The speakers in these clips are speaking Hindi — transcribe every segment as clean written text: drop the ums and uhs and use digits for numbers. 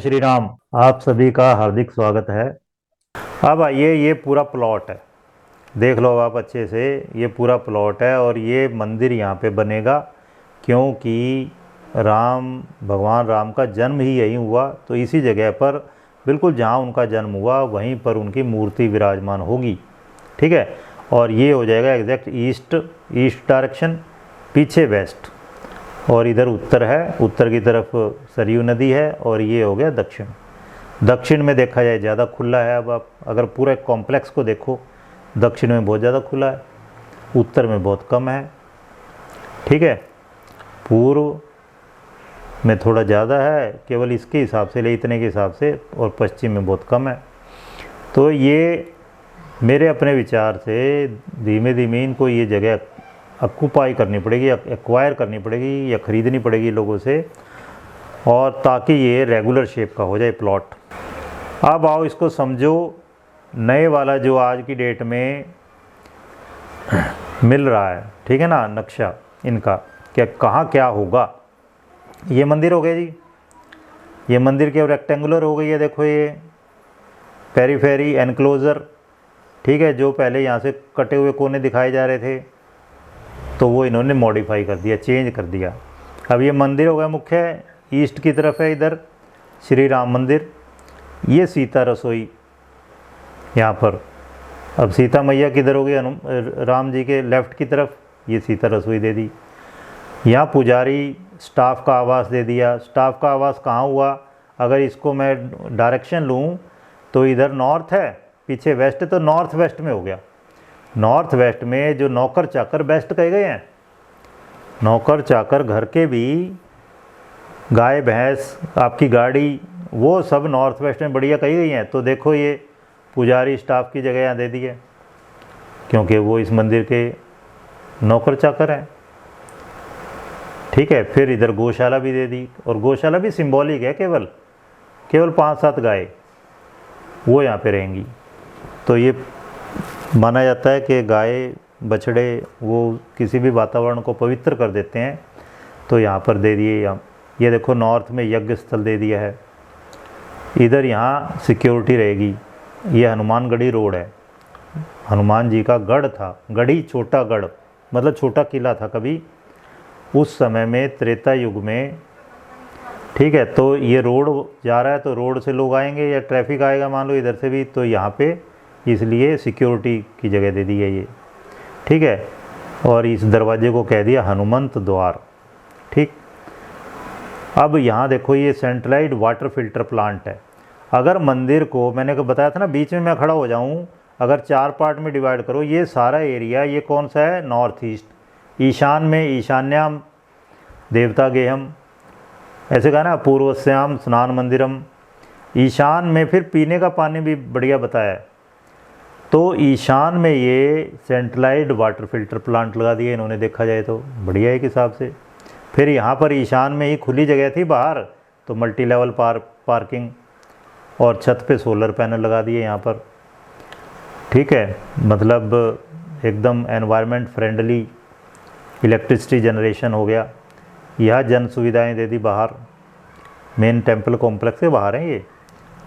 जय श्री राम। आप सभी का हार्दिक स्वागत है। अब आइए, ये पूरा प्लॉट है, देख लो आप अच्छे से। ये पूरा प्लॉट है और ये मंदिर यहाँ पे बनेगा क्योंकि भगवान राम का जन्म ही यहीं हुआ। तो इसी जगह पर बिल्कुल जहाँ उनका जन्म हुआ वहीं पर उनकी मूर्ति विराजमान होगी। ठीक है, और ये हो जाएगा एग्जैक्ट ईस्ट डायरेक्शन, पीछे वेस्ट, और इधर उत्तर है। उत्तर की तरफ सरयू नदी है और ये हो गया दक्षिण। दक्षिण में देखा जाए ज़्यादा खुला है। अब आप अगर पूरे कॉम्प्लेक्स को देखो, दक्षिण में बहुत ज़्यादा खुला है, उत्तर में बहुत कम है। ठीक है, पूर्व में थोड़ा ज़्यादा है केवल इसके हिसाब से, ले इतने के हिसाब से, और पश्चिम में बहुत कम है। तो ये मेरे अपने विचार से धीमे धीमे इनको ये जगह ऑक्यूपाई करनी पड़ेगी, एक्वायर करनी पड़ेगी या ख़रीदनी पड़ेगी लोगों से, और ताकि ये रेगुलर शेप का हो जाए प्लॉट। अब आओ इसको समझो, नए वाला जो आज की डेट में मिल रहा है, ठीक है ना, नक्शा इनका क्या कहाँ क्या होगा। ये मंदिर हो गया जी, ये मंदिर क्या रेक्टेंगुलर हो गई है। देखो ये पेरीफेरी एनक्लोज़र, ठीक है, जो पहले यहाँ से कटे हुए कोने दिखाए जा रहे थे तो वो इन्होंने मॉडिफाई कर दिया, चेंज कर दिया। अब ये मंदिर हो गया मुख्य, ईस्ट की तरफ है इधर श्री राम मंदिर। ये सीता रसोई यहाँ पर। अब सीता मैया किधर हो गई, राम जी के लेफ़्ट की तरफ, ये सीता रसोई दे दी। यहाँ पुजारी स्टाफ का आवास दे दिया। स्टाफ का आवास कहाँ हुआ, अगर इसको मैं डायरेक्शन लूँ तो इधर नॉर्थ है, पीछे वेस्ट है, तो नॉर्थ वेस्ट में हो गया। नॉर्थ वेस्ट में जो नौकर चाकर बेस्ट कहे गए हैं, नौकर चाकर घर के भी, गाय भैंस, आपकी गाड़ी, वो सब नॉर्थ वेस्ट में बढ़िया कही गई हैं। तो देखो ये पुजारी स्टाफ की जगह यहाँ दे दी है क्योंकि वो इस मंदिर के नौकर चाकर हैं। ठीक है, फिर इधर गौशाला भी दे दी, और गौशाला भी सिंबॉलिक है, केवल 5-7 गाय वो यहाँ पे रहेंगी। तो ये माना जाता है कि गाय बछड़े वो किसी भी वातावरण को पवित्र कर देते हैं, तो यहाँ पर दे दिए। ये देखो नॉर्थ में यज्ञ स्थल दे दिया है, इधर यहाँ सिक्योरिटी रहेगी। ये हनुमानगढ़ी रोड है, हनुमान जी का गढ़ था, गढ़ी छोटा गढ़ मतलब छोटा किला था कभी उस समय में, त्रेता युग में। ठीक है, तो ये रोड जा रहा है तो रोड से लोग आएंगे या ट्रैफिक आएगा मान लो इधर से भी, तो यहाँ पे इसलिए सिक्योरिटी की जगह दे दी है ये। ठीक है, और इस दरवाजे को कह दिया हनुमंत द्वार। ठीक, अब यहाँ देखो ये सेंट्रलाइज्ड वाटर फिल्टर प्लांट है। अगर मंदिर को, मैंने को बताया था ना, बीच में मैं खड़ा हो जाऊँ, अगर 4 पार्ट में डिवाइड करो, ये सारा एरिया ये कौन सा है, नॉर्थ ईस्ट। ईशान में ईशान्याम देवता गेहम, ऐसे कहा ना, पूर्वस्याम स्नान मंदिरम। ईशान में फिर पीने का पानी भी बढ़िया बताया है। तो ईशान में ये सेंट्रलाइज्ड वाटर फिल्टर प्लांट लगा दिए इन्होंने, देखा जाए तो बढ़िया एक हिसाब से। फिर यहाँ पर ईशान में ही खुली जगह थी बाहर, तो मल्टी लेवल पार्किंग, और छत पे सोलर पैनल लगा दिए यहाँ पर। ठीक है, मतलब एकदम एनवायरनमेंट फ्रेंडली इलेक्ट्रिसिटी जनरेशन हो गया। यह जन सुविधाएँ दे दी बाहर, मेन टेम्पल कॉम्प्लेक्स के बाहर हैं ये।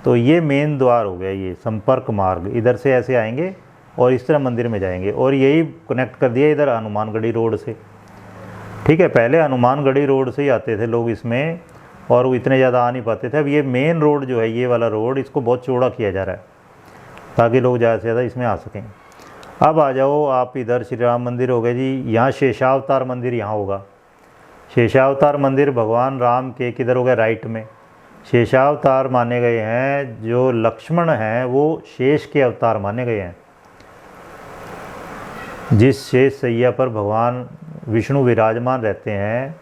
तो ये मेन द्वार हो गया, ये संपर्क मार्ग, इधर से ऐसे आएंगे और इस तरह मंदिर में जाएंगे, और यही कनेक्ट कर दिया इधर हनुमानगढ़ी रोड से। ठीक है, पहले हनुमानगढ़ी रोड से ही आते थे लोग इसमें, और वो इतने ज़्यादा आ नहीं पाते थे। अब ये मेन रोड जो है, ये वाला रोड, इसको बहुत चौड़ा किया जा रहा है ताकि लोग ज़्यादा से ज़्यादा इसमें आ सकें। अब आ जाओ आप इधर, श्री राम मंदिर हो गए जी। यहाँ शेषावतार मंदिर यहाँ होगा। शेषावतार मंदिर भगवान राम के किधर हो गया, राइट में। शेषावतार माने गए हैं, जो लक्ष्मण हैं वो शेष के अवतार माने गए हैं। जिस शेष सैया पर भगवान विष्णु विराजमान रहते हैं,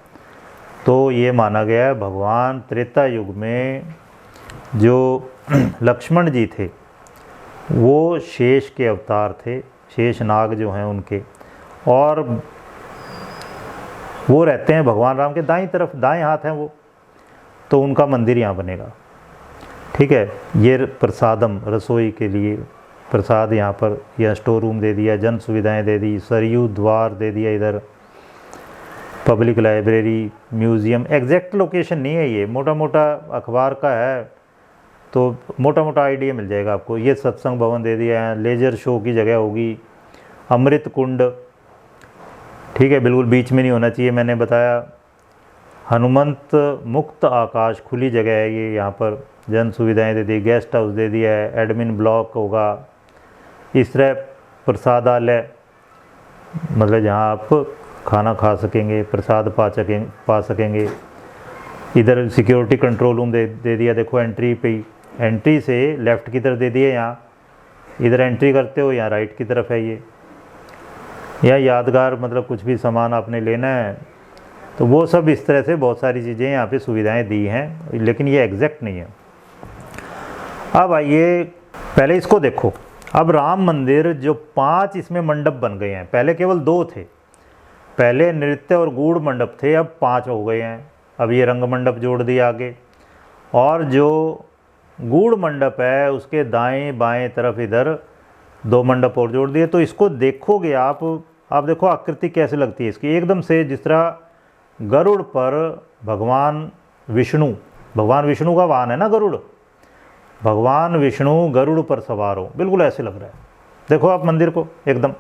तो ये माना गया है भगवान त्रेता युग में जो लक्ष्मण जी थे वो शेष के अवतार थे, शेष नाग जो हैं उनके, और वो रहते हैं भगवान राम के दाईं तरफ, दाएं हाथ हैं वो। तो उनका मंदिर यहाँ बनेगा। ठीक है, ये प्रसादम, रसोई के लिए प्रसाद यहाँ पर, यह स्टोर रूम दे दिया, जन सुविधाएं दे दी, सरयू द्वार दे दिया इधर, public library, museum. Exact location नहीं है ये, मोटा मोटा अखबार का है, तो मोटा मोटा आइडिया मिल जाएगा आपको। ये सत्संग भवन दे दिया है, लेजर शो की जगह होगी, अमृत कुंड, ठीक है, बिल्कुल बीच में नहीं होना चाहिए, मैंने बताया। हनुमंत मुक्त आकाश, खुली जगह है ये, यहाँ पर जन सुविधाएं दे दी, गेस्ट हाउस दे दिया है, एडमिन ब्लॉक होगा, इस तरह प्रसादालय, मतलब जहाँ आप खाना खा सकेंगे, प्रसाद पा सकेंगे। इधर सिक्योरिटी कंट्रोल रूम दे दिया, देखो एंट्री पे ही, एंट्री से लेफ़्ट की तरफ दे दिए, यहाँ इधर एंट्री करते हो, यहाँ राइट की तरफ है ये। या यादगार, मतलब कुछ भी सामान आपने लेना है तो वो सब इस तरह से बहुत सारी चीज़ें यहाँ पे सुविधाएं दी हैं, लेकिन ये एग्जैक्ट नहीं है। अब आइए पहले इसको देखो। अब राम मंदिर जो 5 इसमें मंडप बन गए हैं, पहले केवल 2 थे, पहले नृत्य और गूढ़ मंडप थे, अब 5 हो गए हैं। अब ये रंग मंडप जोड़ दिया आगे, और जो गूढ़ मंडप है उसके दाएं बाएं तरफ इधर 2 मंडप और जोड़ दिए। तो इसको देखोगे आप देखो आकृति कैसे लगती है इसकी, एकदम से जिस तरह गरुड़ पर भगवान विष्णु का वाहन है ना गरुड़, भगवान विष्णु गरुड़ पर सवार हो, बिल्कुल ऐसे लग रहा है। देखो आप मंदिर को, एकदम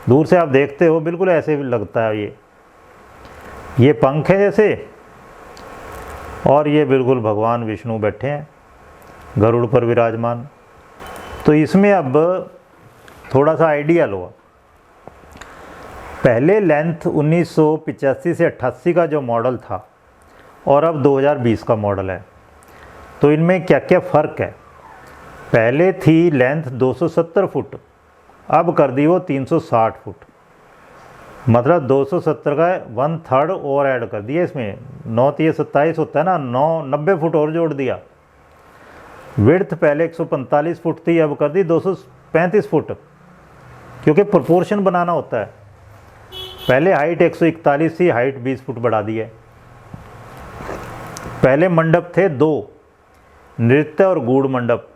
दूर से आप देखते हो बिल्कुल ऐसे लगता है। ये पंख है जैसे, और ये बिल्कुल भगवान विष्णु बैठे हैं गरुड़ पर विराजमान। तो इसमें अब थोड़ा सा आइडिया लो। पहले लेंथ 1985 से 88 का जो मॉडल था और अब 2020 का मॉडल है, तो इनमें क्या क्या फ़र्क है। पहले थी लेंथ 270 फुट, अब कर दी वो 360 फुट, मतलब 270 का 1/3 और ऐड कर दिया इसमें। 9 3 27 होता है ना, 90 फुट और जोड़ दिया। विड्थ पहले 145 फुट थी, अब कर दी 235 फुट, क्योंकि प्रोपोर्शन बनाना होता है। पहले हाइट 141 थी, हाइट 20 फुट बढ़ा दी है। पहले मंडप थे 2, नृत्य और गूढ़ मंडप,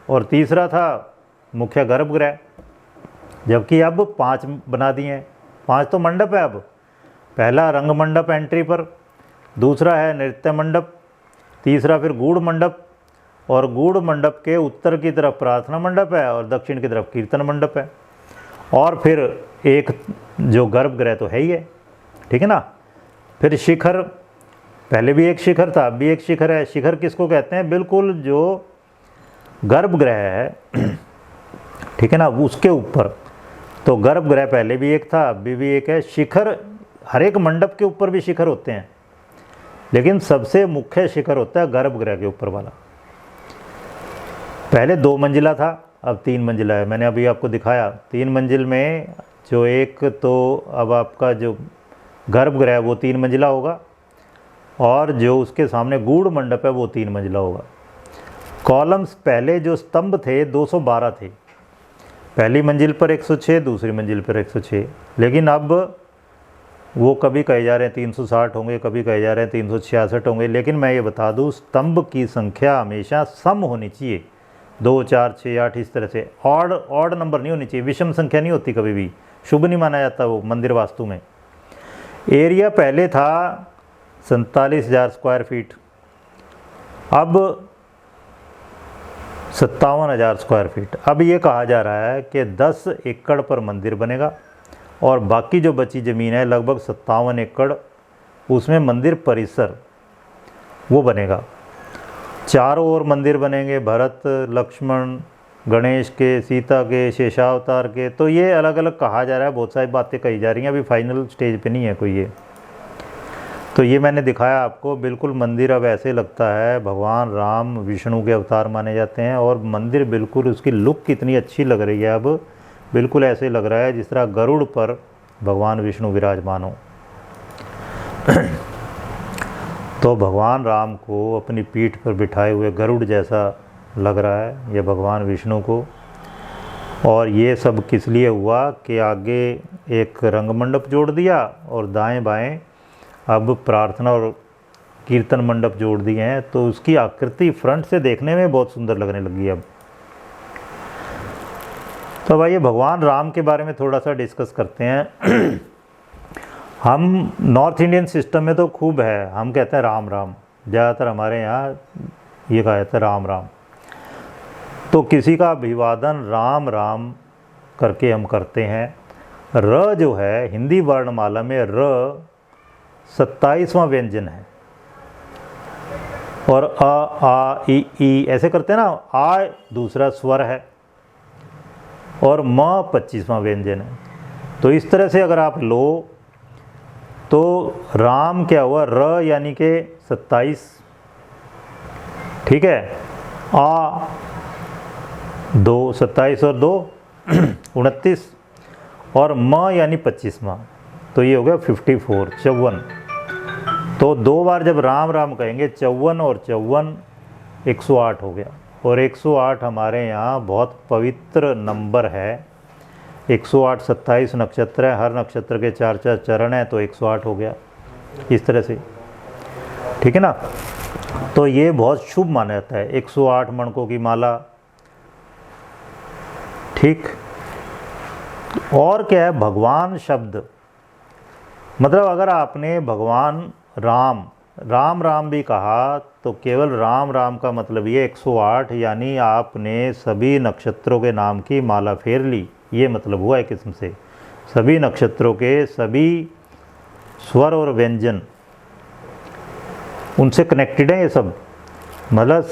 और तीसरा था मुख्य गर्भगृह, जबकि अब 5 बना दिए हैं। 5 तो मंडप है अब। पहला रंग मंडप एंट्री पर, दूसरा है नृत्य मंडप, तीसरा फिर गूढ़ मंडप, और गूढ़ मंडप के उत्तर की तरफ प्रार्थना मंडप है और दक्षिण की तरफ कीर्तन मंडप है, और फिर एक जो गर्भगृह तो है ही है, ठीक है ना। फिर शिखर, पहले भी एक शिखर था, अब भी एक शिखर है। शिखर किसको कहते हैं, बिल्कुल जो गर्भगृह है, ठीक है ना, उसके ऊपर। तो गर्भगृह पहले भी एक था, अभी भी एक है। शिखर, हर एक मंडप के ऊपर भी शिखर होते हैं, लेकिन सबसे मुख्य शिखर होता है गर्भगृह के ऊपर वाला। पहले 2 मंजिला था, अब 3 मंजिला है। मैंने अभी आपको दिखाया 3 मंजिल में जो एक, तो अब आपका जो गर्भगृह है वो 3 मंजिला होगा, और जो उसके सामने गूढ़ मंडप है वो 3 मंजिला होगा। कॉलम्स, पहले जो स्तंभ थे 212 थे, पहली मंजिल पर 106, दूसरी मंजिल पर 106, लेकिन अब वो कभी कहे जा रहे हैं 360 होंगे, कभी कहे जा रहे हैं 366 होंगे। लेकिन मैं ये बता दूँ, स्तंभ की संख्या हमेशा सम होनी चाहिए, 2 4 6 8 इस तरह से। ऑड नंबर नहीं होनी चाहिए, विषम संख्या नहीं होती, कभी भी शुभ नहीं माना जाता वो मंदिर वास्तु में। एरिया पहले था 47,000 स्क्वायर फीट, अब 57,000 स्क्वायर फीट। अब ये कहा जा रहा है कि 10 एकड़ पर मंदिर बनेगा, और बाकी जो बची ज़मीन है लगभग 57 एकड़, उसमें मंदिर परिसर वो बनेगा। चारों ओर मंदिर बनेंगे, भरत लक्ष्मण गणेश के, सीता के, शेषावतार के। तो ये अलग अलग कहा जा रहा है, बहुत सारी बातें कही जा रही हैं, अभी फाइनल स्टेज पे नहीं है कोई ये। तो ये मैंने दिखाया आपको, बिल्कुल मंदिर अब ऐसे लगता है भगवान राम विष्णु के अवतार माने जाते हैं, और मंदिर बिल्कुल उसकी लुक कितनी अच्छी लग रही है, अब बिल्कुल ऐसे लग रहा है जिस तरह गरुड़ पर भगवान विष्णु विराजमान हो। तो भगवान राम को अपनी पीठ पर बिठाए हुए गरुड़ जैसा लग रहा है ये भगवान विष्णु को। और ये सब किस लिए हुआ कि आगे एक रंगमंडप जोड़ दिया, और दाएं बाएं अब प्रार्थना और कीर्तन मंडप जोड़ दिए हैं, तो उसकी आकृति फ्रंट से देखने में बहुत सुंदर लगने लगी अब। तो भाई ये भगवान राम के बारे में थोड़ा सा डिस्कस करते हैं। हम नॉर्थ इंडियन सिस्टम में तो खूब है, हम कहते हैं राम राम, ज़्यादातर हमारे यहाँ ये कहा जाता है राम राम, तो किसी का अभिवादन राम राम करके हम करते हैं। र जो है हिंदी वर्णमाला में र 27वां व्यंजन है, और अ आ ई ऐसे करते हैं ना, आ दूसरा स्वर है और म 25वां व्यंजन है। तो इस तरह से अगर आप लो तो राम क्या हुआ, र यानी कि 27, ठीक है, आ 2, 27 और 2 29, और म यानी 25वां, तो ये हो गया 54 54। तो 2 बार जब राम राम कहेंगे 54 और 54 108 हो गया। और 108 हमारे यहाँ बहुत पवित्र नंबर है। 108 27 नक्षत्र है, हर नक्षत्र के 4 चरण हैं, तो 108 हो गया इस तरह से, ठीक है ना। तो ये बहुत शुभ माना जाता है, 108 मणकों की माला, ठीक। और क्या है, भगवान शब्द, मतलब अगर आपने भगवान राम राम राम भी कहा तो केवल राम राम का मतलब ये 108, यानी आपने सभी नक्षत्रों के नाम की माला फेर ली, ये मतलब हुआ एक किस्म से। सभी नक्षत्रों के सभी स्वर और व्यंजन उनसे कनेक्टेड है ये सब, मतलब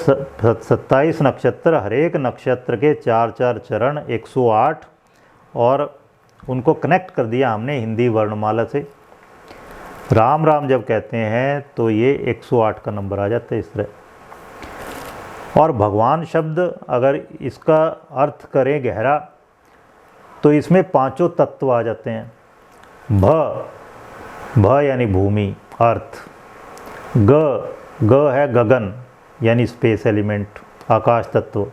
27 नक्षत्र, हर एक नक्षत्र के 4 चरण 108, और उनको कनेक्ट कर दिया हमने हिंदी वर्णमाला से। राम राम जब कहते हैं तो ये 108 का नंबर आ जाता है इस तरह। और भगवान शब्द अगर इसका अर्थ करें गहरा तो इसमें 5 तत्व आ जाते हैं। भ यानी भूमि, अर्थ। ग है गगन यानी स्पेस एलिमेंट, आकाश तत्व।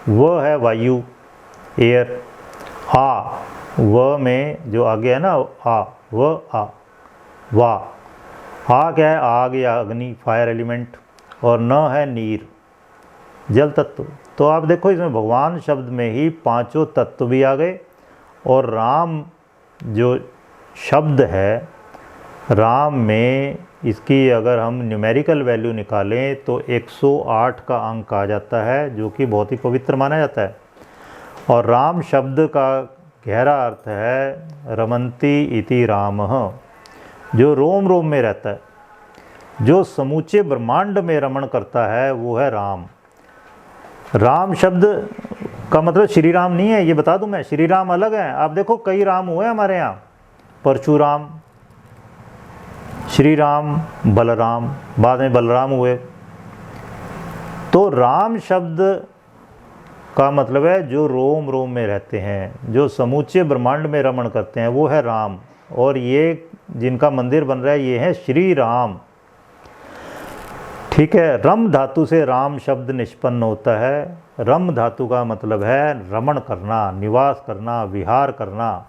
व है वायु, एयर। आ, व में जो आगे है ना, आ, व आ, वाह। आ क्या है, आग या अग्नि, फायर एलिमेंट। और न है नीर, जल तत्व। तो आप देखो इसमें भगवान शब्द में ही 5 तत्व भी आ गए। और राम जो शब्द है, राम में इसकी अगर हम न्यूमेरिकल वैल्यू निकालें तो 108 का अंक आ जाता है, जो कि बहुत ही पवित्र माना जाता है। और राम शब्द का गहरा अर्थ है रमन्ति इति रामः, जो रोम रोम में रहता है, जो समूचे ब्रह्मांड में रमण करता है, वो है राम। राम शब्द का मतलब श्री राम नहीं है, ये बता दूं मैं, श्री राम अलग है। आप देखो कई राम हुए हमारे यहाँ, परशुराम, श्री राम, बलराम, बाद में बलराम हुए। तो राम शब्द का मतलब है जो रोम रोम में रहते हैं, जो समूचे ब्रह्मांड में रमण करते हैं, वो है राम। और ये जिनका मंदिर बन रहा है ये है श्री राम, ठीक है। रम धातु से राम शब्द निष्पन्न होता है। रम धातु का मतलब है रमण करना, निवास करना, विहार करना।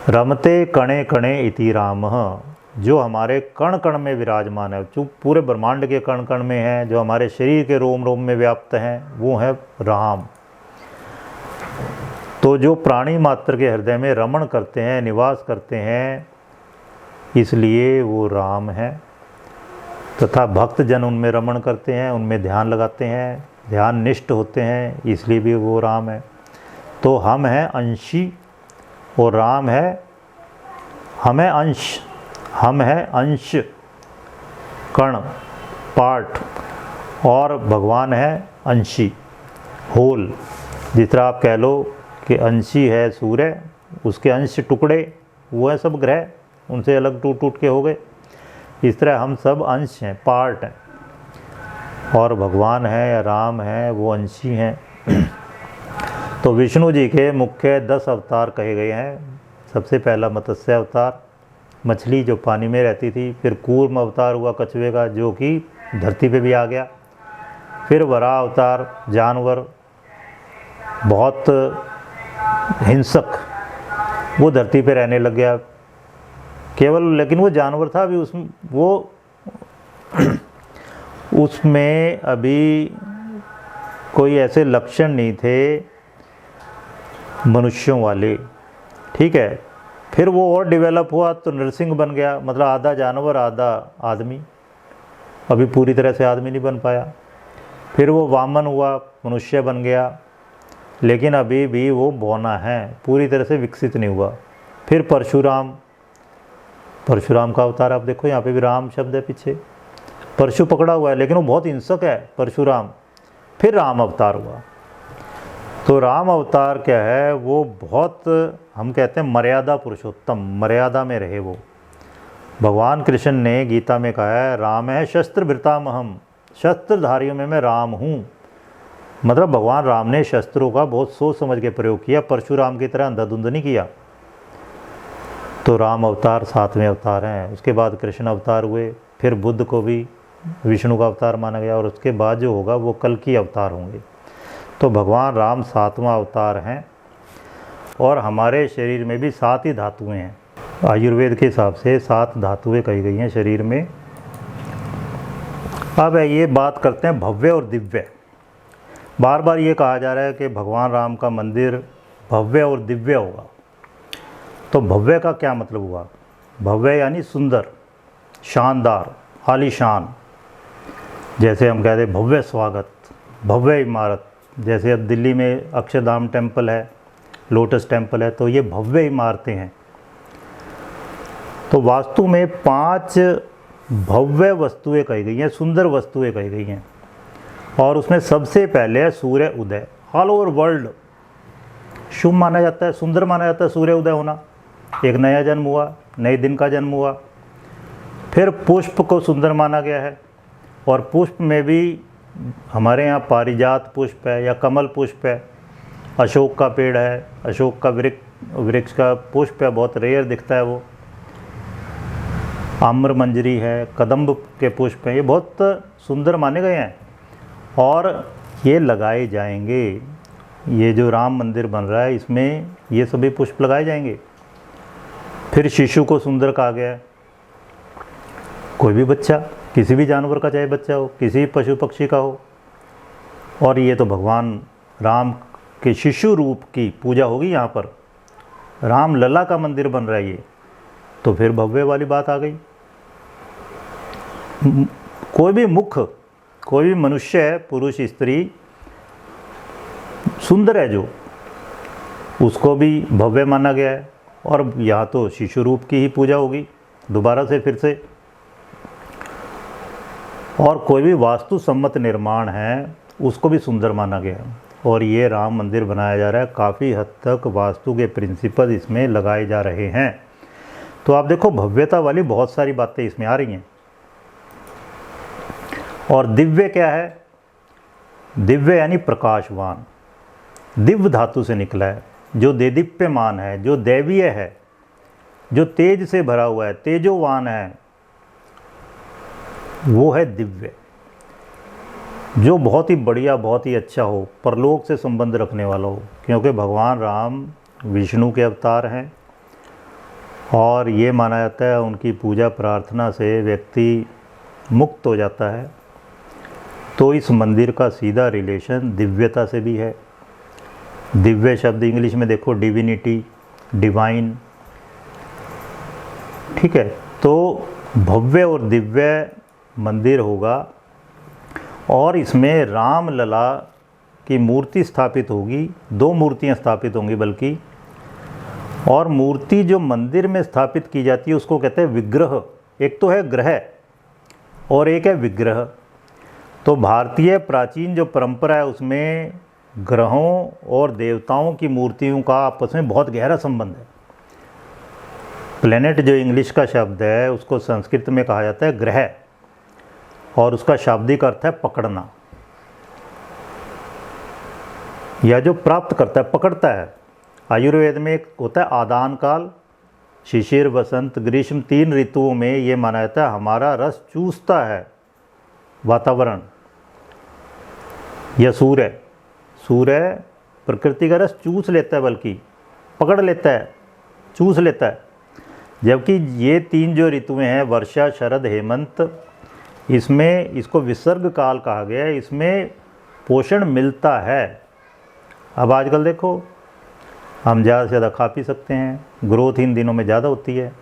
रमते कणे कणे इति रामः, जो हमारे कण कण में विराजमान है, जो पूरे ब्रह्मांड के कण कण में है, जो हमारे शरीर के रोम रोम में व्याप्त हैं, वो है राम। तो जो प्राणी मात्र के हृदय में रमण करते हैं, निवास करते हैं, इसलिए वो राम है। तथा भक्त जन उनमें रमण करते हैं, उनमें ध्यान लगाते हैं, ध्यान निष्ठ होते हैं, इसलिए भी वो राम है। तो हम हैं अंशी और राम है, हम है अंश, कण, पार्ट, और भगवान है अंशी, होल। जिस तरह आप कह लो कि अंशी है सूर्य, उसके अंश टुकड़े, वो है सब ग्रह, उनसे अलग टूट टूट के हो गए। इस तरह हम सब अंश हैं, पार्ट हैं। और भगवान है या राम है वो अंशी हैं। तो विष्णु जी के मुख्य 10 अवतार कहे गए हैं। सबसे पहला मत्स्य अवतार, मछली जो पानी में रहती थी। फिर कूर्म अवतार हुआ कछुए का, जो कि धरती पे भी आ गया। फिर वराह अवतार, जानवर बहुत हिंसक, वो धरती पे रहने लग गया केवल, लेकिन वो जानवर था अभी, उसमें वो उसमें अभी कोई ऐसे लक्षण नहीं थे मनुष्यों वाले, ठीक है। फिर वो और डेवलप हुआ तो नरसिंह बन गया, मतलब आधा जानवर आधा आदमी, अभी पूरी तरह से आदमी नहीं बन पाया। फिर वो वामन हुआ, मनुष्य बन गया, लेकिन अभी भी वो बौना है, पूरी तरह से विकसित नहीं हुआ। फिर परशुराम, परशुराम का अवतार आप देखो, यहाँ पे भी राम शब्द है पीछे, परशु पकड़ा हुआ है लेकिन वो बहुत हिंसक है परशुराम। फिर राम अवतार हुआ। तो राम अवतार क्या है, वो बहुत, हम कहते हैं मर्यादा पुरुषोत्तम, मर्यादा में रहे वो। भगवान कृष्ण ने गीता में कहा है राम है शस्त्र भृतामहम, शस्त्रधारियों में मैं राम हूँ। मतलब भगवान राम ने शस्त्रों का बहुत सोच समझ के प्रयोग किया, परशुराम की तरह अंधाधुंध नहीं किया। तो राम अवतार 7वें अवतार हैं। उसके बाद कृष्ण अवतार हुए, फिर बुद्ध को भी विष्णु का अवतार माना गया, और उसके बाद जो होगा वो कल की अवतार होंगे। तो भगवान राम 7वां अवतार हैं। और हमारे शरीर में भी 7 ही धातुएं हैं। आयुर्वेद के हिसाब से 7 धातुएं कही गई हैं शरीर में। अब ये बात करते हैं भव्य और दिव्य। बार बार ये कहा जा रहा है कि भगवान राम का मंदिर भव्य और दिव्य होगा। तो भव्य का क्या मतलब हुआ? भव्य यानी सुंदर, शानदार, आलीशान। जैसे हम कहते हैं भव्य स्वागत, भव्य इमारत। जैसे अब दिल्ली में अक्षरधाम टेम्पल है, लोटस टेम्पल है, तो ये भव्य इमारतें हैं। तो वास्तु में 5 भव्य वस्तुएं कही गई हैं, सुंदर वस्तुएं कही गई हैं। और उसमें सबसे पहले है सूर्य उदय। ऑल ओवर वर्ल्ड शुभ माना जाता है, सुंदर माना जाता है सूर्य उदय होना। एक नया जन्म हुआ, नए दिन का जन्म हुआ। फिर पुष्प को सुंदर माना गया है, और पुष्प में भी हमारे यहाँ पारिजात पुष्प है या कमल पुष्प है, अशोक का पेड़ है, अशोक का वृक्ष का पुष्प है, बहुत रेयर दिखता है वो। आम्र मंजरी है, कदम्ब के पुष्प हैं, ये बहुत सुंदर माने गए हैं और ये लगाए जाएंगे। ये जो राम मंदिर बन रहा है इसमें ये सभी पुष्प लगाए जाएंगे। फिर शिशु को सुंदर कहा गया है। कोई भी बच्चा, किसी भी जानवर का चाहे बच्चा हो, किसी भी पशु पक्षी का हो, और ये तो भगवान राम के शिशु रूप की पूजा होगी। यहाँ पर राम लला का मंदिर बन रहा है ये, तो फिर भव्य वाली बात आ गई। कोई भी मुख, कोई भी मनुष्य है, पुरुष स्त्री, सुंदर है जो, उसको भी भव्य माना गया है। और यहाँ तो शिशु रूप की ही पूजा होगी दोबारा से फिर से। और कोई भी वास्तु सम्मत निर्माण है उसको भी सुंदर माना गया है। और ये राम मंदिर बनाया जा रहा है, काफ़ी हद तक वास्तु के प्रिंसिपल इसमें लगाए जा रहे हैं। तो आप देखो भव्यता वाली बहुत सारी बातें इसमें आ रही हैं। और दिव्य क्या है? दिव्य यानी प्रकाशवान, दिव्य धातु से निकला है, जो देदीप्यमान है, जो दैवीय है, जो तेज से भरा हुआ है, तेजोवान है, वो है दिव्य। जो बहुत ही बढ़िया, बहुत ही अच्छा हो, परलोक से संबंध रखने वाला हो। क्योंकि भगवान राम विष्णु के अवतार हैं और ये माना जाता है उनकी पूजा प्रार्थना से व्यक्ति मुक्त हो जाता है। तो इस मंदिर का सीधा रिलेशन दिव्यता से भी है। दिव्य शब्द इंग्लिश में देखो डिविनिटी, डिवाइन, ठीक है। तो भव्य और दिव्य मंदिर होगा और इसमें राम लला की मूर्ति स्थापित होगी। 2 मूर्तियां स्थापित होंगी बल्कि। और मूर्ति जो मंदिर में स्थापित की जाती है उसको कहते हैं विग्रह। एक तो है ग्रह और एक है विग्रह। तो भारतीय प्राचीन जो परंपरा है उसमें ग्रहों और देवताओं की मूर्तियों का आपस में बहुत गहरा संबंध है। प्लेनेट जो इंग्लिश का शब्द है उसको संस्कृत में कहा जाता है ग्रह, और उसका शाब्दिक अर्थ है पकड़ना, या जो प्राप्त करता है, पकड़ता है। आयुर्वेद में एक होता है आदान काल, शिशिर, वसंत, ग्रीष्म, 3 ऋतुओं में ये माना जाता है हमारा रस चूसता है वातावरण। या सूर्य प्रकृति का रस चूस लेता है, बल्कि पकड़ लेता है, चूस लेता है। जबकि ये 3 जो ऋतुएं हैं, वर्षा, शरद, हेमंत, इसमें इसको विसर्ग काल कहा गया है। इसमें पोषण मिलता है। अब आजकल देखो हम ज़्यादा से ज़्यादा खा पी सकते हैं, ग्रोथ इन दिनों में ज़्यादा होती है।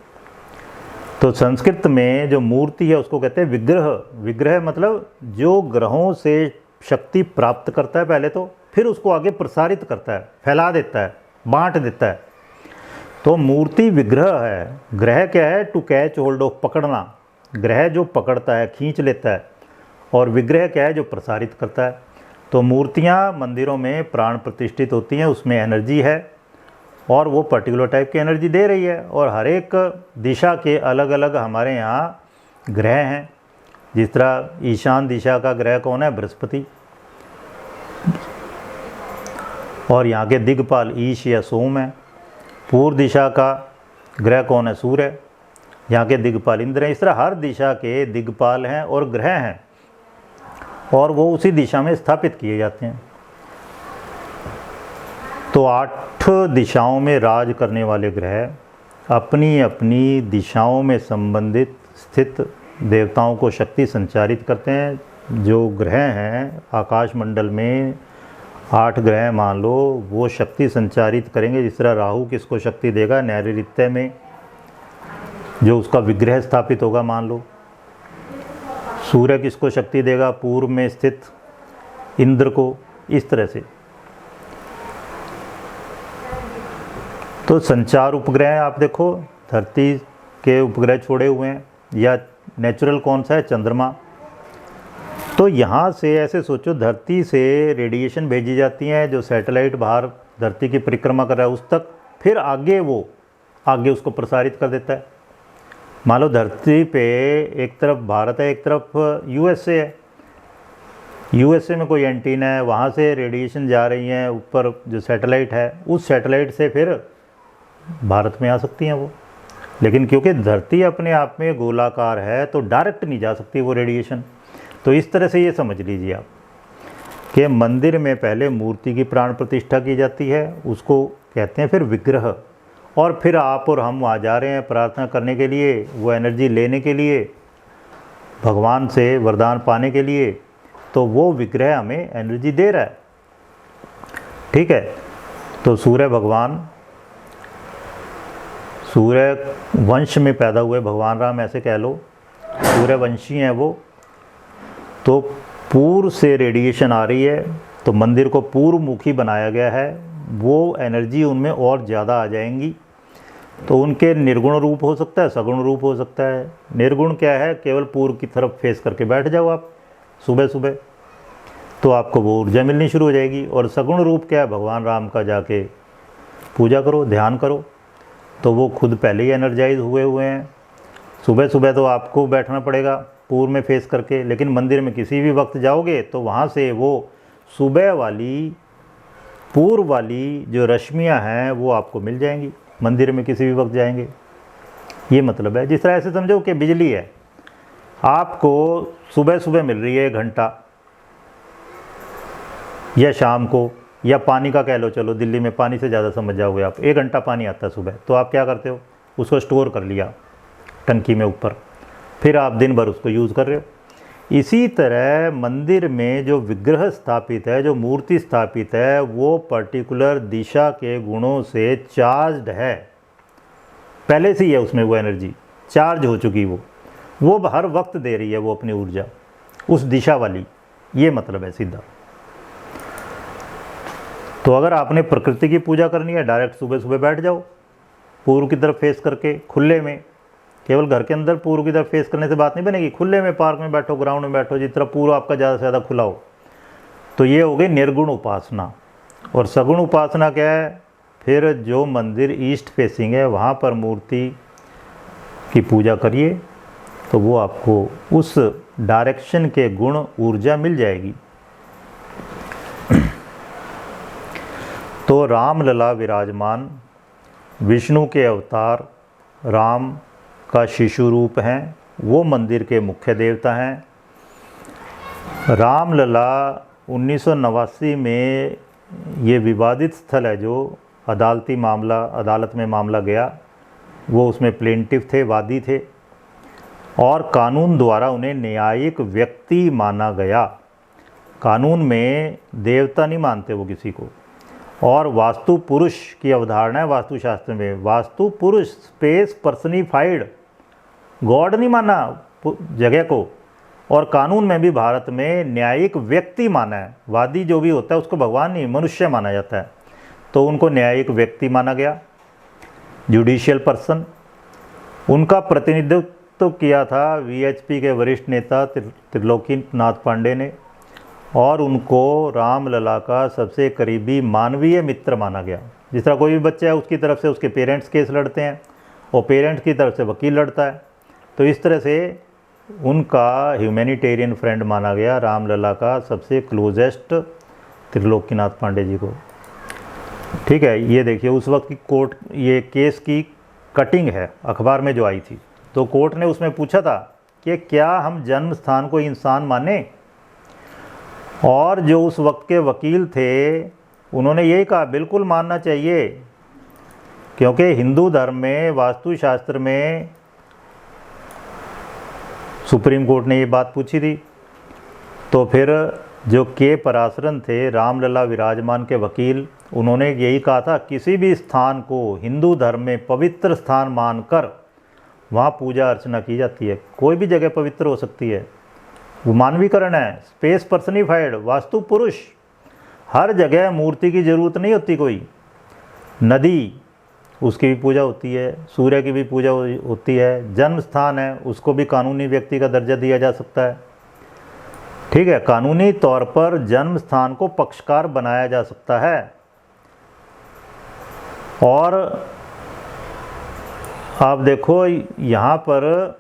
तो संस्कृत में जो मूर्ति है उसको कहते हैं विग्रह। विग्रह मतलब जो ग्रहों से शक्ति प्राप्त करता है पहले तो, फिर उसको आगे प्रसारित करता है, फैला देता है, बांट देता है। तो मूर्ति विग्रह है। ग्रह क्या है? टू कैच होल्ड ऑफ, पकड़ना। ग्रह जो पकड़ता है, खींच लेता है, और विग्रह क्या है? जो प्रसारित करता है। तो मूर्तियाँ मंदिरों में प्राण प्रतिष्ठित होती हैं, उसमें एनर्जी है और वो पर्टिकुलर टाइप की एनर्जी दे रही है। और हर एक दिशा के अलग अलग हमारे यहाँ ग्रह हैं। जिस तरह ईशान दिशा का ग्रह कौन है? बृहस्पति। और यहाँ के दिग्पाल ईश या सोम है। पूर्व दिशा का ग्रह कौन है? सूर्य। यहाँ के दिग्पाल इंद्र हैं। इस तरह हर दिशा के दिग्पाल हैं और ग्रह हैं, और वो उसी दिशा में स्थापित किए जाते हैं। तो 8 दिशाओं में राज करने वाले ग्रह अपनी अपनी दिशाओं में संबंधित स्थित देवताओं को शक्ति संचारित करते हैं। जो ग्रह हैं आकाश मंडल में 8 ग्रह मान लो, वो शक्ति संचारित करेंगे। जिस तरह राहु किसको शक्ति देगा? नैऋत्य में जो उसका विग्रह स्थापित होगा मान लो। सूर्य किसको शक्ति देगा? पूर्व में स्थित इंद्र को। इस तरह से तो संचार उपग्रह आप देखो, धरती के उपग्रह छोड़े हुए हैं, या नेचुरल कौन सा है? चंद्रमा। तो यहाँ से ऐसे सोचो, धरती से रेडिएशन भेजी जाती हैं, जो सैटेलाइट बाहर धरती की परिक्रमा कर रहा है उस तक, फिर आगे वो आगे उसको प्रसारित कर देता है। मान लो धरती पे एक तरफ भारत है, एक तरफ यूएसए है। यूएसए में कोई एंटीना है, वहाँ से रेडिएशन जा रही हैं ऊपर, जो सैटेलाइट है उस सैटेलाइट से फिर भारत में आ सकती हैं वो। लेकिन क्योंकि धरती अपने आप में गोलाकार है तो डायरेक्ट नहीं जा सकती वो रेडिएशन। तो इस तरह से ये समझ लीजिए आप कि मंदिर में पहले मूर्ति की प्राण प्रतिष्ठा की जाती है, उसको कहते हैं फिर विग्रह। और फिर आप और हम वहाँ जा रहे हैं प्रार्थना करने के लिए, वो एनर्जी लेने के लिए, भगवान से वरदान पाने के लिए। तो वो विग्रह हमें एनर्जी दे रहा है। ठीक है। तो सूर्य भगवान, सूर्य वंश में पैदा हुए भगवान राम, ऐसे कह लो, सूर्यवंशी हैं वो। तो पूर्व से रेडिएशन आ रही है, तो मंदिर को पूर्वमुखी बनाया गया है। वो एनर्जी उनमें और ज़्यादा आ जाएंगी। तो उनके निर्गुण रूप हो सकता है, सगुण रूप हो सकता है। निर्गुण क्या है? केवल पूर्व की तरफ फेस करके बैठ जाओ आप सुबह सुबह, तो आपको वो ऊर्जा मिलनी शुरू हो जाएगी। और सगुण रूप क्या है? भगवान राम का जाके पूजा करो, ध्यान करो, तो वो खुद पहले ही एनर्जाइज हुए हैं। सुबह सुबह तो आपको बैठना पड़ेगा पूर्व में फेस करके, लेकिन मंदिर में किसी भी वक्त जाओगे तो वहाँ से वो सुबह वाली, पूर्व वाली जो रश्मियाँ हैं वो आपको मिल जाएंगी। मंदिर में किसी भी वक्त जाएंगे, ये मतलब है। जिस तरह ऐसे समझो कि बिजली है, आपको सुबह सुबह मिल रही है 1 घंटा, या शाम को, या पानी का कह लो, चलो दिल्ली में पानी से ज़्यादा समझ जाओगे आप। 1 घंटा पानी आता है सुबह, तो आप क्या करते हो? उसको स्टोर कर लिया टंकी में ऊपर, फिर आप दिन भर उसको यूज़ कर रहे हो। इसी तरह मंदिर में जो विग्रह स्थापित है, जो मूर्ति स्थापित है, वो पर्टिकुलर दिशा के गुणों से चार्ज्ड है। पहले से ही है उसमें वो एनर्जी चार्ज हो चुकी, वो हर वक्त दे रही है वो अपनी ऊर्जा उस दिशा वाली। ये मतलब है सीधा। तो अगर आपने प्रकृति की पूजा करनी है, डायरेक्ट सुबह सुबह बैठ जाओ पूर्व की तरफ फेस करके, खुले में। केवल घर के अंदर पूर्व की तरफ फेस करने से बात नहीं बनेगी। खुले में, पार्क में बैठो, ग्राउंड में बैठो, जिस तरह पूर्व आपका ज़्यादा से ज़्यादा खुला हो। तो ये हो गई निर्गुण उपासना। और सगुण उपासना क्या है? फिर जो मंदिर ईस्ट फेसिंग है वहाँ पर मूर्ति की पूजा करिए, तो वो आपको उस डायरेक्शन के गुण, ऊर्जा मिल जाएगी। तो रामलला विराजमान, विष्णु के अवतार राम का शिशु रूप हैं, वो मंदिर के मुख्य देवता हैं। रामलला 1989 में ये विवादित स्थल है, जो अदालती मामला, अदालत में मामला गया, वो उसमें प्लेंटिफ थे, वादी थे, और कानून द्वारा उन्हें न्यायिक व्यक्ति माना गया। कानून में देवता नहीं मानते वो किसी को। और वास्तु पुरुष की अवधारणा है वास्तुशास्त्र में। वास्तु पुरुष, स्पेस पर्सनिफाइड, गॉड नहीं माना जगह को, और कानून में भी भारत में न्यायिक व्यक्ति माना है। वादी जो भी होता है उसको भगवान नहीं, मनुष्य माना जाता है, तो उनको न्यायिक व्यक्ति माना गया, जुडिशियल पर्सन। उनका प्रतिनिधित्व किया था वीएचपी के वरिष्ठ नेता त्रिलोकीनाथ पांडे ने, और उनको रामलला का सबसे करीबी मानवीय मित्र माना गया। जिस तरह कोई भी बच्चा है उसकी तरफ से उसके पेरेंट्स केस लड़ते हैं और पेरेंट्स की तरफ से वकील लड़ता है, तो इस तरह से उनका ह्यूमैनिटेरियन फ्रेंड माना गया रामलला का सबसे क्लोजेस्ट त्रिलोकीनाथ पांडे जी को। ठीक है, ये देखिए उस वक्त की कोर्ट, ये केस की कटिंग है अखबार में जो आई थी, तो कोर्ट ने उसमें पूछा था कि क्या हम जन्म स्थान को इंसान माने, और जो उस वक्त के वकील थे उन्होंने यही कहा बिल्कुल मानना चाहिए, क्योंकि हिंदू धर्म में वास्तुशास्त्र में सुप्रीम कोर्ट ने ये बात पूछी थी। तो फिर जो के पराशरन थे रामलला विराजमान के वकील, उन्होंने यही कहा था किसी भी स्थान को हिंदू धर्म में पवित्र स्थान मानकर वहाँ पूजा अर्चना की जाती है। कोई भी जगह पवित्र हो सकती है, वो मानवीकरण है, स्पेस पर्सनिफाइड, वास्तु पुरुष। हर जगह मूर्ति की ज़रूरत नहीं होती। कोई नदी, उसकी भी पूजा होती है, सूर्य की भी पूजा होती है, जन्म स्थान है उसको भी कानूनी व्यक्ति का दर्जा दिया जा सकता है। ठीक है, कानूनी तौर पर जन्म स्थान को पक्षकार बनाया जा सकता है। और आप देखो यहाँ पर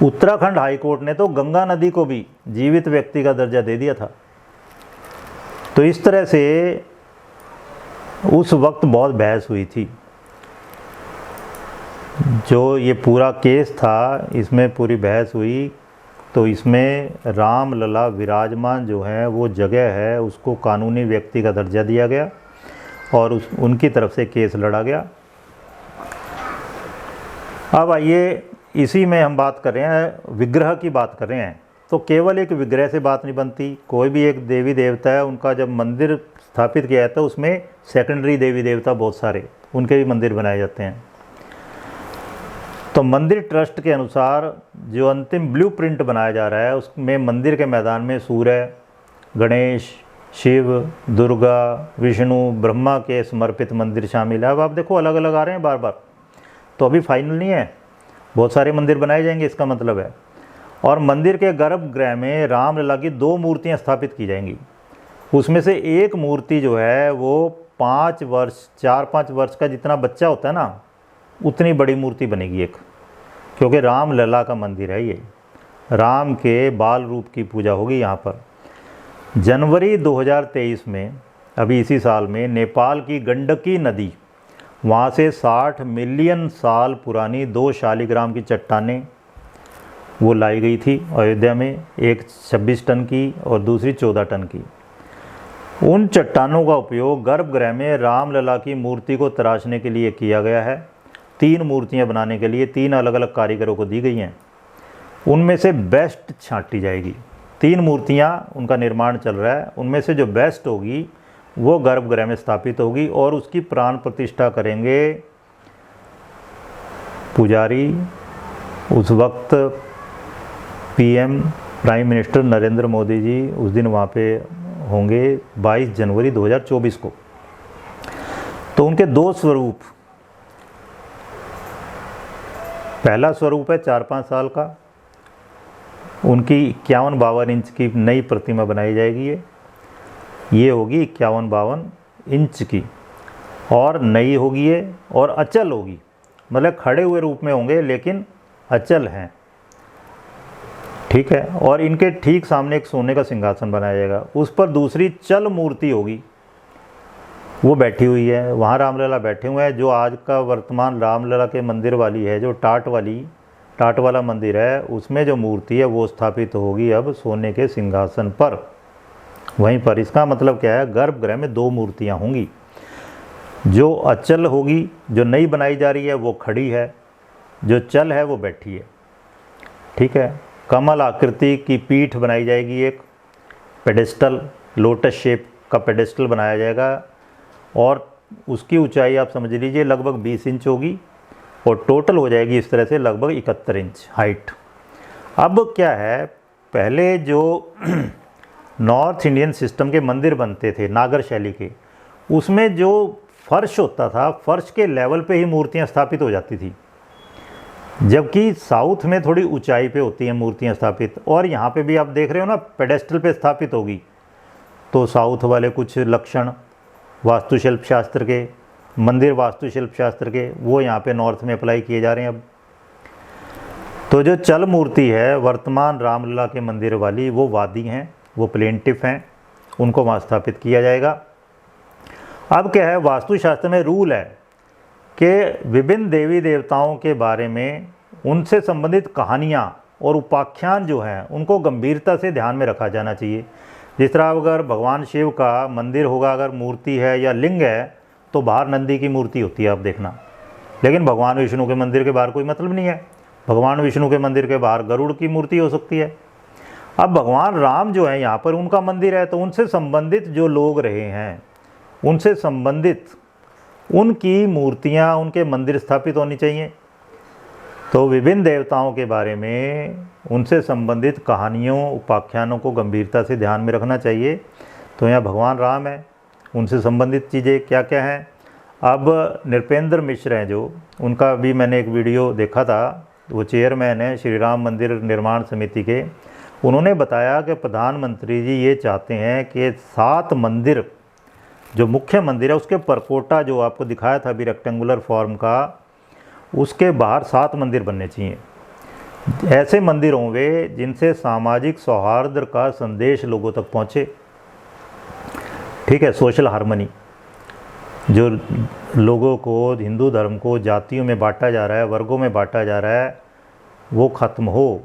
उत्तराखंड हाई कोर्ट ने तो गंगा नदी को भी जीवित व्यक्ति का दर्जा दे दिया था। तो इस तरह से उस वक्त बहुत बहस हुई थी। जो ये पूरा केस था इसमें पूरी बहस हुई, तो इसमें रामलला विराजमान जो है वो जगह है उसको कानूनी व्यक्ति का दर्जा दिया गया और उनकी तरफ से केस लड़ा गया। अब आइए इसी में हम बात कर रहे हैं, विग्रह की बात कर रहे हैं। तो केवल एक विग्रह से बात नहीं बनती। कोई भी एक देवी देवता है, उनका जब मंदिर स्थापित किया जाता है उसमें सेकेंडरी देवी देवता बहुत सारे, उनके भी मंदिर बनाए जाते हैं। तो मंदिर ट्रस्ट के अनुसार जो अंतिम ब्लूप्रिंट बनाया जा रहा है उसमें मंदिर के मैदान में सूर्य, गणेश, शिव, दुर्गा, विष्णु, ब्रह्मा के समर्पित मंदिर शामिल है। अब आप देखो अलग अलग आ रहे हैं बार बार, तो अभी फाइनल नहीं है, बहुत सारे मंदिर बनाए जाएंगे इसका मतलब है। और मंदिर के गर्भगृह में रामलला की 2 मूर्तियां स्थापित की जाएंगी। उसमें से एक मूर्ति जो है वो 5 वर्ष 4-5 वर्ष का जितना बच्चा होता है ना, उतनी बड़ी मूर्ति बनेगी एक, क्योंकि रामलला का मंदिर है ये। राम के बाल रूप की पूजा होगी यहाँ पर। जनवरी 2023 में, अभी इसी साल में, नेपाल की गंडकी नदी, वहाँ से 60 मिलियन साल पुरानी 2 शालिग्राम की चट्टानें वो लाई गई थी अयोध्या में, एक 26 टन की और दूसरी 14 टन की। उन चट्टानों का उपयोग गर्भगृह में रामलला की मूर्ति को तराशने के लिए किया गया है। 3 मूर्तियां बनाने के लिए 3 अलग अलग कारीगरों को दी गई हैं। उनमें से बेस्ट छांटी जाएगी। 3 मूर्तियां उनका निर्माण चल रहा है, उनमें से जो बेस्ट होगी वो गर्भगृह में स्थापित होगी और उसकी प्राण प्रतिष्ठा करेंगे पुजारी, उस वक्त PM prime minister Narendra Modi ji उस दिन वहाँ पे होंगे 22 जनवरी 2024 को। तो उनके 2 स्वरूप, पहला स्वरूप है 4-5 साल का, उनकी 51-52 इंच की नई प्रतिमा बनाई जाएगी। ये होगी 51-52 इंच की और नई होगी ये, और अचल होगी, मतलब खड़े हुए रूप में होंगे लेकिन अचल हैं। ठीक है, और इनके ठीक सामने एक सोने का सिंहासन बनाया जाएगा, उस पर दूसरी चल मूर्ति होगी, वो बैठी हुई है, वहाँ रामलला बैठे हुए हैं। जो आज का वर्तमान रामलला के मंदिर वाली है, जो टाट वाला मंदिर है, उसमें जो मूर्ति है वो स्थापित होगी अब सोने के सिंहासन पर, वहीं पर। इसका मतलब क्या है, गर्भगृह में 2 मूर्तियाँ होंगी। जो अचल होगी, जो नई बनाई जा रही है वो खड़ी है, जो चल है वो बैठी है। ठीक है, कमल आकृति की पीठ बनाई जाएगी, एक पेडेस्टल, लोटस शेप का पेडेस्टल बनाया जाएगा, और उसकी ऊंचाई आप समझ लीजिए लगभग 20 इंच होगी, और टोटल हो जाएगी इस तरह से लगभग 71 इंच हाइट। अब क्या है, पहले जो नॉर्थ इंडियन सिस्टम के मंदिर बनते थे नागर शैली के, उसमें जो फर्श होता था, फर्श के लेवल पे ही मूर्तियां स्थापित हो जाती थी, जबकि साउथ में थोड़ी ऊंचाई पे होती हैं मूर्तियां स्थापित। और यहाँ पे भी आप देख रहे हो ना, पेडेस्टल पे स्थापित होगी। तो साउथ वाले कुछ लक्षण वास्तुशिल्प शास्त्र के, मंदिर वास्तुशिल्प शास्त्र के, वो यहाँ पे नॉर्थ में अप्लाई किए जा रहे हैं अब। तो जो चल मूर्ति है वर्तमान रामलला के मंदिर वाली, वो वादी हैं, वो प्लेंटिफ हैं, उनको वहाँ स्थापित किया जाएगा। अब क्या है, वास्तुशास्त्र में रूल है कि विभिन्न देवी देवताओं के बारे में उनसे संबंधित कहानियाँ और उपाख्यान जो हैं उनको गंभीरता से ध्यान में रखा जाना चाहिए। जिस तरह अगर भगवान शिव का मंदिर होगा, अगर मूर्ति है या लिंग है, तो बाहर नंदी की मूर्ति होती है, आप देखना। लेकिन भगवान विष्णु के मंदिर के बाहर कोई मतलब नहीं है। भगवान विष्णु के मंदिर के बाहर गरुड़ की मूर्ति हो सकती है। अब भगवान राम जो है यहाँ पर, उनका मंदिर है, तो उनसे संबंधित जो लोग रहे हैं, उनसे संबंधित उनकी मूर्तियाँ, उनके मंदिर स्थापित होनी चाहिए। तो विभिन्न देवताओं के बारे में उनसे संबंधित कहानियों उपाख्यानों को गंभीरता से ध्यान में रखना चाहिए। तो यहाँ भगवान राम है, उनसे संबंधित चीज़ें क्या क्या हैं। अब नृपेंद्र मिश्र हैं जो, उनका भी मैंने एक वीडियो देखा था, वो चेयरमैन है श्री राम मंदिर निर्माण समिति के। उन्होंने बताया कि प्रधानमंत्री जी ये चाहते हैं कि 7 मंदिर, जो मुख्य मंदिर है उसके परकोटा जो आपको दिखाया था अभी रेक्टेंगुलर फॉर्म का, उसके बाहर 7 मंदिर बनने चाहिए। ऐसे मंदिर होंगे जिनसे सामाजिक सौहार्द का संदेश लोगों तक पहुँचे। ठीक है, सोशल हार्मनी, जो लोगों को, हिंदू धर्म को जातियों में बांटा जा रहा है, वर्गों में बांटा जा रहा है, वो ख़त्म हो।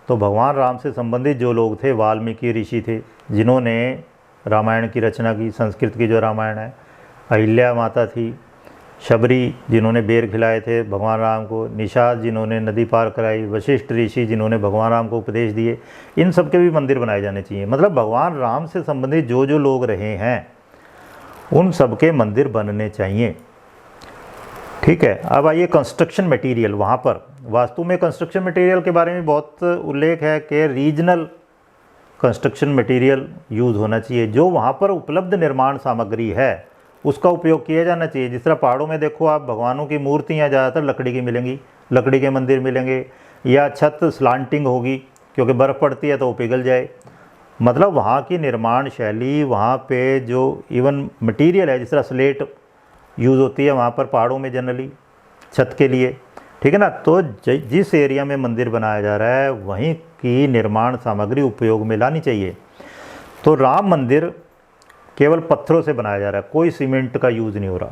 तो भगवान राम से संबंधित जो लोग थे, वाल्मीकि ऋषि थे जिन्होंने रामायण की रचना की, संस्कृत की जो रामायण है, अहिल्या माता थी, शबरी जिन्होंने बेर खिलाए थे भगवान राम को, निषाद जिन्होंने नदी पार कराई, वशिष्ठ ऋषि जिन्होंने भगवान राम को उपदेश दिए, इन सब के भी मंदिर बनाए जाने चाहिए। मतलब भगवान राम से संबंधित जो जो लोग रहे हैं उन सब के मंदिर बनने चाहिए। ठीक है। अब आइए कंस्ट्रक्शन मटेरियल। वहाँ पर वास्तु में कंस्ट्रक्शन मटेरियल के बारे में बहुत उल्लेख है कि रीजनल कंस्ट्रक्शन मटेरियल यूज़ होना चाहिए। जो वहाँ पर उपलब्ध निर्माण सामग्री है उसका उपयोग किया जाना चाहिए। जिस तरह पहाड़ों में देखो आप, भगवानों की मूर्तियाँ ज़्यादातर लकड़ी की मिलेंगी, लकड़ी के मंदिर मिलेंगे, या छत स्लांटिंग होगी क्योंकि बर्फ़ पड़ती है तो वो पिघल जाए। मतलब वहाँ की निर्माण शैली, वहाँ पे जो इवन मटेरियल है, जिस तरह स्लेट यूज़ होती है वहाँ पर पहाड़ों में जनरली छत के लिए, ठीक है ना। तो जिस एरिया में मंदिर बनाया जा रहा है वहीं की निर्माण सामग्री उपयोग में लानी चाहिए। तो राम मंदिर केवल पत्थरों से बनाया जा रहा है, कोई सीमेंट का यूज़ नहीं हो रहा।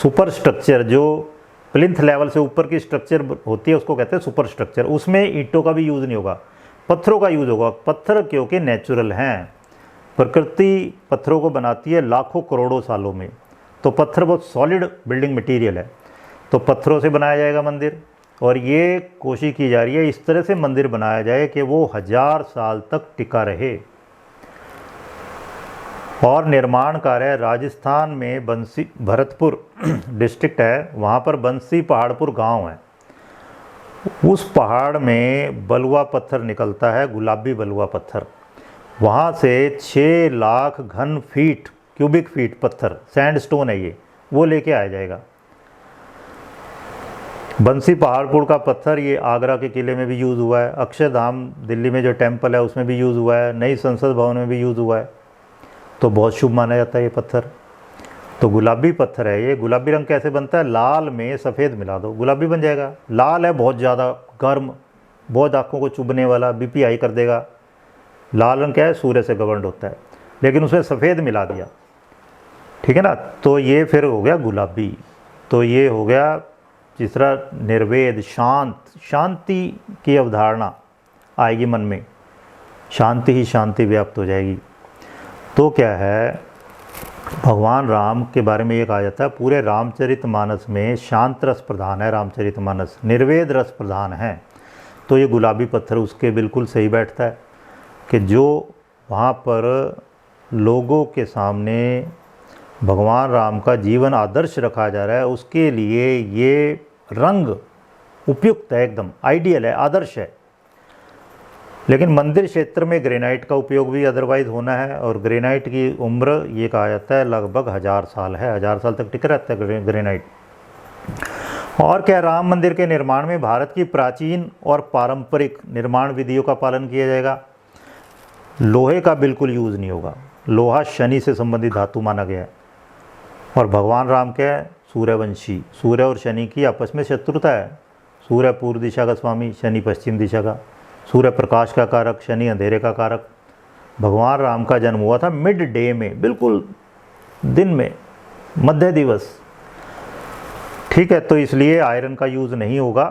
सुपर स्ट्रक्चर, जो प्लिंथ लेवल से ऊपर की स्ट्रक्चर होती है उसको कहते हैं सुपर स्ट्रक्चर, उसमें ईंटों का भी यूज़ नहीं होगा, पत्थरों का यूज़ होगा। पत्थर क्योंकि नेचुरल हैं, प्रकृति पत्थरों को बनाती है लाखों करोड़ों सालों में, तो पत्थर बहुत सॉलिड बिल्डिंग मटेरियल है, तो पत्थरों से बनाया जाएगा मंदिर। और ये कोशिश की जा रही है इस तरह से मंदिर बनाया जाए कि वो 1000 साल तक टिका रहे। और निर्माण कार्य राजस्थान में बंसी भरतपुर डिस्ट्रिक्ट है, वहाँ पर बंसी पहाड़पुर गांव है, उस पहाड़ में बलुआ पत्थर निकलता है, गुलाबी बलुआ पत्थर। वहाँ से 6 लाख घन फीट क्यूबिक फीट पत्थर, सैंडस्टोन है ये, वो लेके आया जाएगा। बंसी पहाड़पुर का पत्थर ये आगरा के किले में भी यूज़ हुआ है, अक्षरधाम दिल्ली में जो टेम्पल है उसमें भी यूज़ हुआ है, नई संसद भवन में भी यूज़ हुआ है। तो बहुत शुभ माना जाता है ये पत्थर। तो गुलाबी पत्थर है ये। गुलाबी रंग कैसे बनता है? लाल में सफ़ेद मिला दो, गुलाबी बन जाएगा। लाल है बहुत ज़्यादा गर्म, बहुत आँखों को चुभने वाला, बीपी हाई कर देगा। लाल रंग क्या है? सूर्य से गवर्न होता है, लेकिन उसमें सफ़ेद मिला दिया, ठीक है ना, तो ये फिर हो गया गुलाबी। तो ये हो गया जिस तरह निर्वेद, शांत, शांति की अवधारणा आएगी मन में, शांति ही शांति व्याप्त हो जाएगी। तो क्या है, भगवान राम के बारे में ये कहा जाता है पूरे रामचरितमानस में शांत रस प्रधान है, रामचरितमानस निर्वेद रस प्रधान है। तो ये गुलाबी पत्थर उसके बिल्कुल सही बैठता है कि जो वहाँ पर लोगों के सामने भगवान राम का जीवन आदर्श रखा जा रहा है, उसके लिए ये रंग उपयुक्त है, एकदम आइडियल है, आदर्श है। लेकिन मंदिर क्षेत्र में ग्रेनाइट का उपयोग भी अदरवाइज होना है, और ग्रेनाइट की उम्र ये कहा जाता है लगभग 1000 साल है, 1000 साल तक टिक रहता है ग्रेनाइट। और क्या, राम मंदिर के निर्माण में भारत की प्राचीन और पारंपरिक निर्माण विधियों का पालन किया जाएगा। लोहे का बिल्कुल यूज़ नहीं होगा, लोहा शनि से संबंधित धातु माना गया है। और भगवान राम क्या है, सूर्यवंशी, सूर्य और शनि की आपस में शत्रुता है। सूर्य पूर्व दिशा का स्वामी, शनि पश्चिम दिशा का। सूर्य प्रकाश का कारक, शनि अंधेरे का कारक। भगवान राम का जन्म हुआ था मिड डे में, बिल्कुल दिन में, मध्य दिवस, ठीक है। तो इसलिए आयरन का यूज़ नहीं होगा।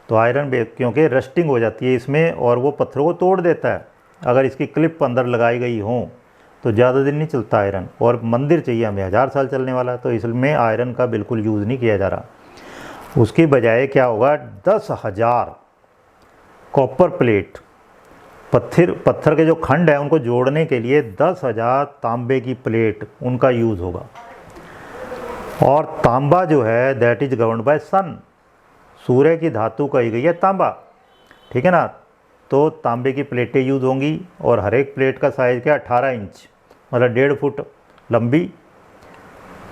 तो आयरन क्योंकि रस्टिंग हो जाती है इसमें और वो पत्थरों को तोड़ देता है। अगर इसकी क्लिप अंदर लगाई गई हो तो ज़्यादा दिन नहीं चलता आयरन, और मंदिर चाहिए हमें 1000 साल चलने वाला, तो इसमें आयरन का बिल्कुल यूज़ नहीं किया जा रहा। उसकी बजाय क्या होगा, 10,000 कॉपर प्लेट, पत्थर के जो खंड है उनको जोड़ने के लिए 10,000 तांबे की प्लेट, उनका यूज़ होगा। और तांबा जो है दैट इज गवर्न्ड बाय सन, सूर्य की धातु कही गई है तांबा, ठीक है ना। तो तांबे की प्लेटें यूज़ होंगी, और हर एक प्लेट का साइज़ क्या, 18 इंच, मतलब 1.5 फुट लंबी,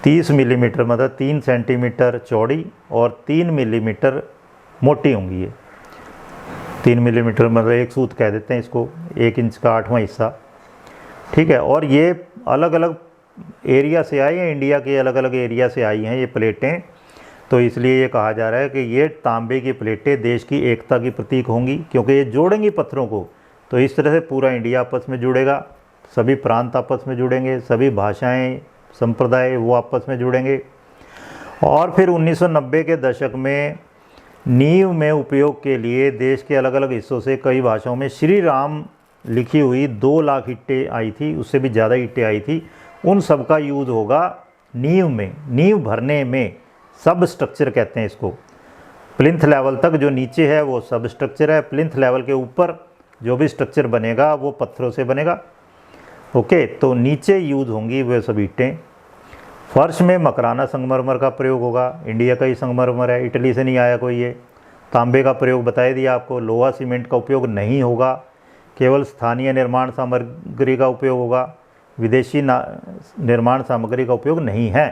30 मिलीमीटर मतलब 3 सेंटीमीटर चौड़ी, और 3 मिलीमीटर मोटी होंगी ये। 3 मिलीमीटर मतलब एक सूत कह देते हैं इसको, 1 इंच का 8वां हिस्सा, ठीक है। और ये अलग अलग एरिया से आई हैं, इंडिया के अलग अलग एरिया से आई हैं ये प्लेटें। तो इसलिए ये कहा जा रहा है कि ये तांबे की प्लेटें देश की एकता की प्रतीक होंगी, क्योंकि ये जोड़ेंगी पत्थरों को। तो इस तरह से पूरा इंडिया आपस में जुड़ेगा, सभी प्रांत आपस में जुड़ेंगे, सभी भाषाएं, संप्रदाय वो आपस में जुड़ेंगे। और फिर 1990 के दशक में नींव में उपयोग के लिए देश के अलग अलग हिस्सों से कई भाषाओं में श्री राम लिखी हुई 2 लाख ईंटें आई थी, उससे भी ज़्यादा ईंटें आई थी। उन सब का यूज़ होगा नींव में, नींव भरने में। सब स्ट्रक्चर कहते हैं इसको। प्लिंथ लेवल तक जो नीचे है वो सब स्ट्रक्चर है, प्लिंथ लेवल के ऊपर जो भी स्ट्रक्चर बनेगा वो पत्थरों से बनेगा, ओके। तो नीचे यूज़ होंगी वे सब ईंटें। फर्श में मकराना संगमरमर का प्रयोग होगा, इंडिया का ही संगमरमर है, इटली से नहीं आया कोई ये। तांबे का प्रयोग बता दिया आपको। लोहा सीमेंट का उपयोग नहीं होगा, केवल स्थानीय निर्माण सामग्री का उपयोग होगा, विदेशी निर्माण सामग्री का उपयोग नहीं है,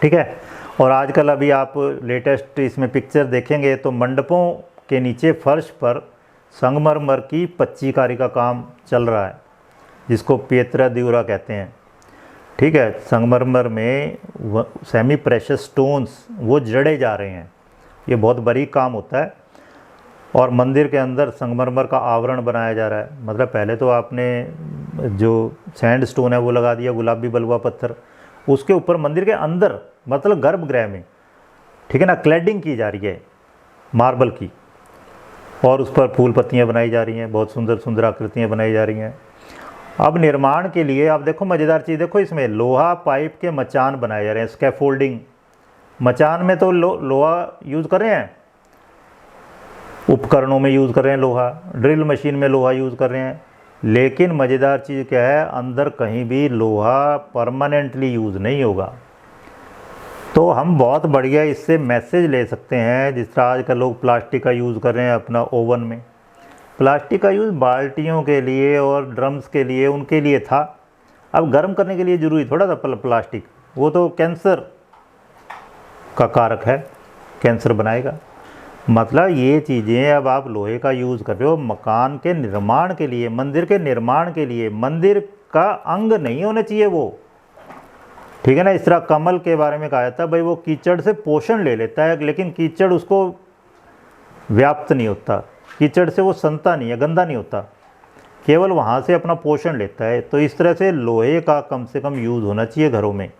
ठीक है। और आजकल अभी आप लेटेस्ट इसमें पिक्चर देखेंगे तो मंडपों के नीचे फर्श पर संगमरमर की पच्चीकारी का काम चल रहा है, जिसको पिएत्रा ड्यूरा कहते हैं, ठीक है। संगमरमर में सेमी प्रेशस स्टोन्स वो जड़े जा रहे हैं, ये बहुत बारीक काम होता है। और मंदिर के अंदर संगमरमर का आवरण बनाया जा रहा है, मतलब पहले तो आपने जो सैंड स्टोन है वो लगा दिया, गुलाबी बलुआ पत्थर, उसके ऊपर मंदिर के अंदर मतलब गर्भगृह में, ठीक है ना, क्लैडिंग की जा रही है मार्बल की, और उस पर फूल पत्तियाँ बनाई जा रही हैं, बहुत सुंदर सुंदर आकृतियाँ बनाई जा रही हैं। अब निर्माण के लिए आप देखो मज़ेदार चीज़ देखो, इसमें लोहा पाइप के मचान बनाए जा रहे हैं, स्कैफोल्डिंग। मचान में तो लोहा यूज़ कर रहे हैं, उपकरणों में यूज़ कर रहे हैं लोहा, ड्रिल मशीन में लोहा यूज़ कर रहे हैं। लेकिन मज़ेदार चीज़ क्या है, अंदर कहीं भी लोहा परमानेंटली यूज़ नहीं होगा। तो हम बहुत बढ़िया इससे मैसेज ले सकते हैं, जिस तरह आजकल लोग प्लास्टिक का यूज़ कर रहे हैं अपना ओवन में। प्लास्टिक का यूज़ बाल्टियों के लिए और ड्रम्स के लिए, उनके लिए था। अब गर्म करने के लिए ज़रूरी थोड़ा था प्लास्टिक, वो तो कैंसर का कारक है, कैंसर बनाएगा। मतलब ये चीज़ें अब आप लोहे का यूज़ कर रहे हो मकान के निर्माण के लिए, मंदिर के निर्माण के लिए, मंदिर का अंग नहीं होना चाहिए वो, ठीक है ना। इस तरह कमल के बारे में कहा जाता है भाई वो कीचड़ से पोषण ले लेता है, लेकिन कीचड़ उसको व्याप्त नहीं होता, कीचड़ से वो संता नहीं है, गंदा नहीं होता, केवल वहाँ से अपना पोषण लेता है। तो इस तरह से लोहे का कम से कम यूज़ होना चाहिए घरों में।